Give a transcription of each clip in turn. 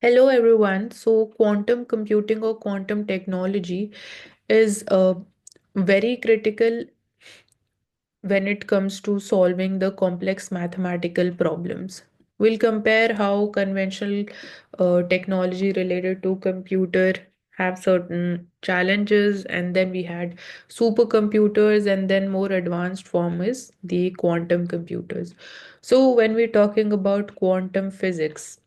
Hello, everyone. So, quantum computing or quantum technology is very critical when it comes to solving the complex mathematical problems. We'll compare how conventional technology related to computer have certain challenges, and then we had supercomputers, and then more advanced form is the quantum computers. So, when we're talking about quantum physics,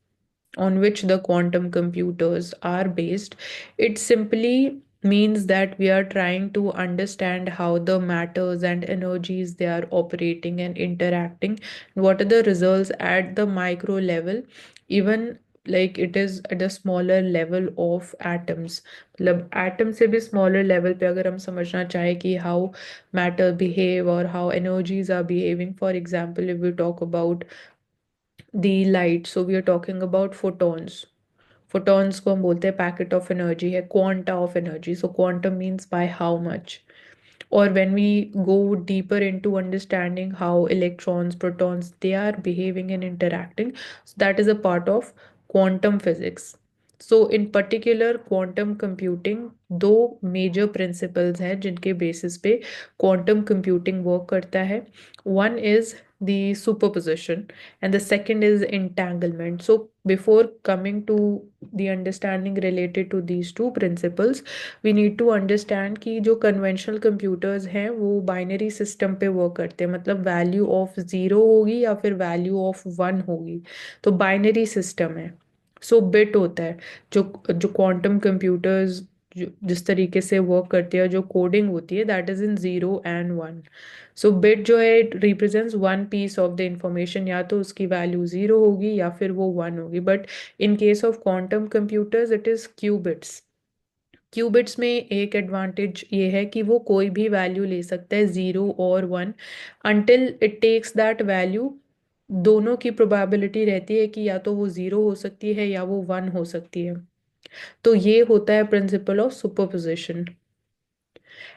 on which the quantum computers are based, it simply means that we are trying to understand how the matters and energies they are operating and interacting, what are the results at the micro level, even like it is at a smaller level of atoms. मतलब atom से भी smaller level पे अगर हम समझना चाहें कि how matter behave और how energies are behaving, for example if we talk about the light, so we are talking about photons. Photons को हम बोलते हैं पैकेट ऑफ एनर्जी है, quanta of energy. So quantum means by how much. Or when we go deeper into understanding how electrons, protons, they are behaving and interacting, so that is a part of quantum physics. So in particular quantum computing, दो major principles हैं जिनके basis पे quantum computing work करता है. One is the superposition and the second is entanglement. So before coming to the understanding related to these two principles, we need to understand कि जो conventional computers हैं वो binary system पे work करते हैं, मतलब वैल्यू ऑफ ज़ीरो होगी या फिर वैल्यू ऑफ वन होगी. तो बाइनरी सिस्टम है. सो बिट होता है. जो जो क्वांटम कंप्यूटर्स जिस तरीके से वर्क करते हैं, जो कोडिंग होती है, that is in zero and one. So bit जो है it represents one piece of the information, या तो उसकी वैल्यू ज़ीरो होगी या फिर वो वन होगी. But in case of quantum computers it is qubits. Qubits में एक एडवांटेज ये है कि वो कोई भी वैल्यू ले सकता है, ज़ीरो और one, until it takes that value. दोनों की प्रोबेबिलिटी रहती है कि या तो वो ज़ीरो हो सकती है या वो वन हो सकती है. तो ये होता है प्रिंसिपल ऑफ सुपरपोजिशन.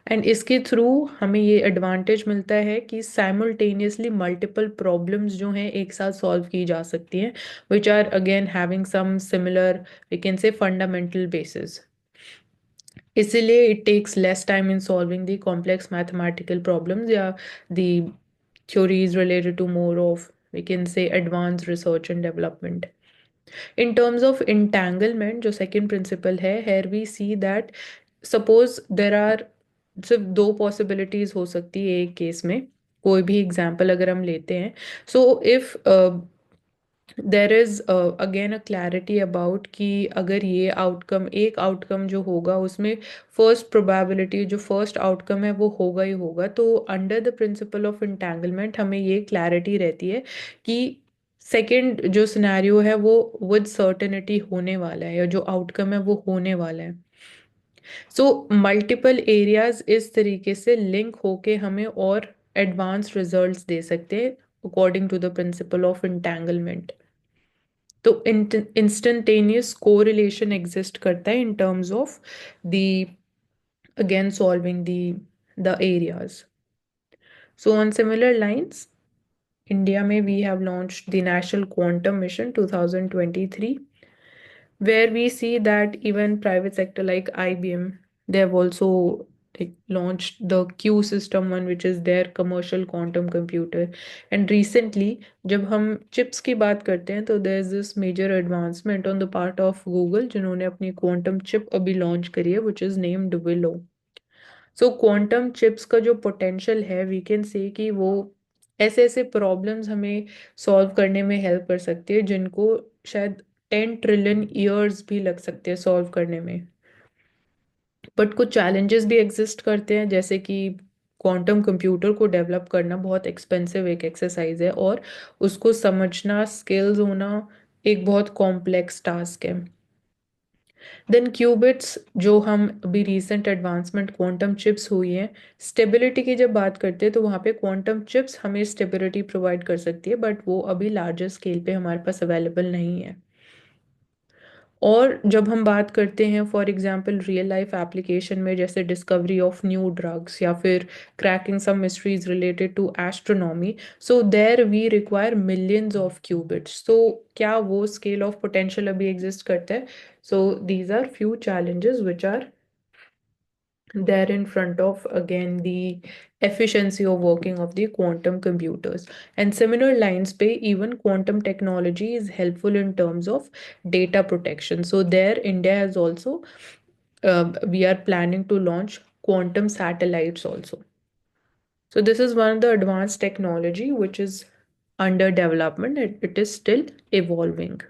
एंड इसके थ्रू हमें ये एडवांटेज मिलता है कि साइमल्टेनियसली मल्टीपल प्रॉब्लम्स जो हैं एक साथ सॉल्व की जा सकती हैं, which are again having some similar, we can say fundamental basis. इसीलिए it takes less time in solving the complex mathematical problems या the theories related to more of, we can say, advanced research and development. In terms of entanglement, जो second principle है, here we see that suppose there are सिर्फ दो possibilities हो सकती है एक case में. कोई भी एग्जाम्पल अगर हम लेते हैं, so if there is again a clarity about कि अगर ये आउटकम, एक आउटकम जो होगा उसमें फर्स्ट प्रोबेबिलिटी जो फर्स्ट आउटकम है वो होगा ही होगा, तो under the principle of entanglement हमें ये क्लैरिटी रहती है कि सेकेंड जो सिनेरियो है वो विद सर्टेनिटी होने वाला है, या जो आउटकम है वो होने वाला है. सो मल्टीपल एरियाज इस तरीके से लिंक होके हमें और एडवांस रिजल्ट्स दे सकते हैं according to the principle of entanglement. तो इंस्टेंटेनियस कोरिलेशन एग्जिस्ट करता है in terms of the, again solving the areas. So on similar lines, India में we have launched the national quantum mission 2023, where we see that even private sector like IBM, they have also like launched the Q system one, which is their commercial quantum computer. And recently जब हम chips की बात करते हैं तो there is this major advancement on the part of Google, जिन्होंने अपनी quantum chip अभी launch करी है, which is named Willow. So quantum chips का जो पोटेंशियल है, वी कैन से कि वो ऐसे ऐसे प्रॉब्लम्स हमें सॉल्व करने में हेल्प कर सकती है जिनको शायद 10 ट्रिलियन ईयर्स भी लग सकते हैं सॉल्व करने में. बट कुछ चैलेंजेस भी एग्जिस्ट करते हैं, जैसे कि क्वांटम कंप्यूटर को डेवलप करना बहुत एक्सपेंसिव एक एक्सरसाइज है, और उसको समझना, स्किल्स होना एक बहुत कॉम्प्लेक्स टास्क है. देन क्यूबिट्स, जो हम अभी रिसेंट एडवांसमेंट क्वांटम चिप्स हुई हैं, स्टेबिलिटी की जब बात करते हैं तो वहाँ पे क्वांटम चिप्स हमें स्टेबिलिटी प्रोवाइड कर सकती है, बट वो अभी लार्जर स्केल पे हमारे पास अवेलेबल नहीं है. और जब हम बात करते हैं for example real life application में, जैसे डिस्कवरी ऑफ न्यू ड्रग्स या फिर cracking some mysteries related to astronomy, so there we require millions of qubits. तो क्या वो स्केल ऑफ पोटेंशियल अभी एग्जिस्ट करता है? So these are few challenges which are there in front of, again, the efficiency of working of the quantum computers. And similar lines pe, even quantum technology is helpful in terms of data protection. So there India has also, we are planning to launch quantum satellites also. So this is one of the advanced technology which is under development. It is still evolving.